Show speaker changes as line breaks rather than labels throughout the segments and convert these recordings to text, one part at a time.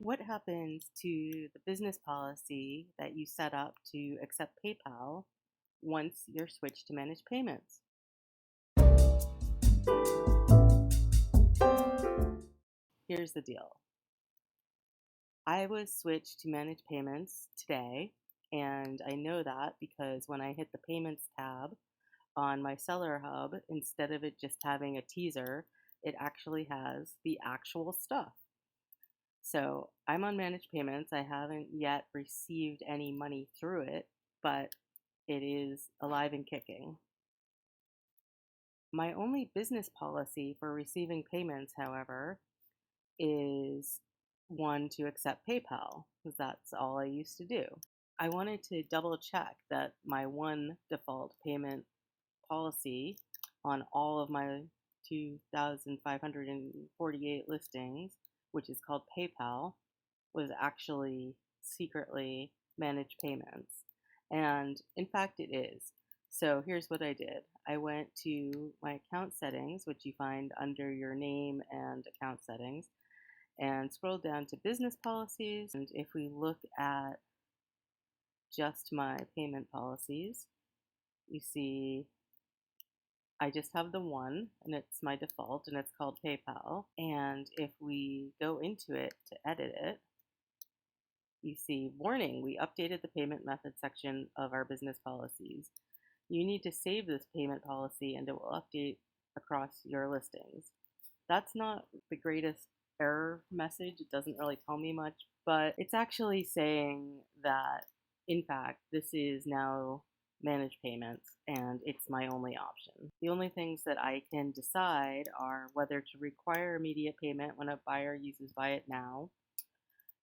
What happens to the business policy that you set up to accept PayPal once you're switched to managed payments? Here's the deal. I was switched to managed payments today, and I know that because when I hit the payments tab on my Seller Hub, instead of it just having a teaser, it actually has the actual stuff. So I'm on managed payments. I haven't yet received any money through it, but it is alive and kicking. My only business policy for receiving payments, however, is one to accept PayPal, because that's all I used to do. I wanted to double check that my one default payment policy on all of my 2,548 listings, which is called PayPal, was actually secretly managed payments. And in fact, it is. So here's what I did. I went to my account settings, which you find under your name and account settings, and scroll down to business policies. And if we look at just my payment policies, you see I just have the one, and it's my default, and it's called PayPal. And if we go into it to edit it, you see, warning, we updated the payment method section of our business policies. You need to save this payment policy and it will update across your listings. That's not the greatest error message. It doesn't really tell me much, but it's actually saying that, in fact, this is now managed payments and it's my only option. The only things that I can decide are whether to require immediate payment when a buyer uses Buy It Now.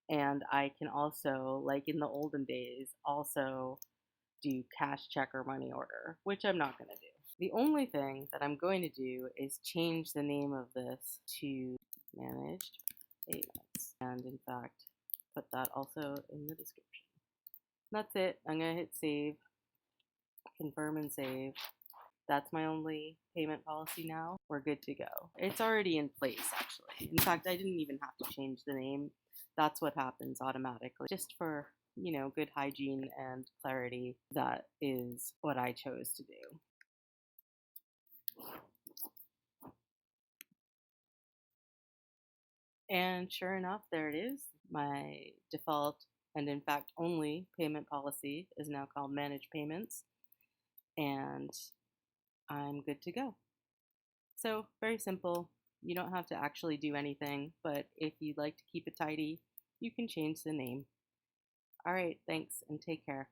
And I can also, like in the olden days, also do cash, check, or money order, which I'm not going to do. The only thing that I'm going to do is change the name of this to managed payments. And in fact, put that also in the description. That's it. I'm going to hit save, confirm and save. That's my only payment policy now. We're good to go. It's already in place, actually. In fact, I didn't even have to change the name. That's what happens automatically. Just for, good hygiene and clarity, that is what I chose to do. And sure enough, there it is. My default and in fact only payment policy is now called Managed Payments, and I'm good to go. So very simple. You don't have to actually do anything, but if you'd like to keep it tidy, you can change the name. All right, thanks and take care.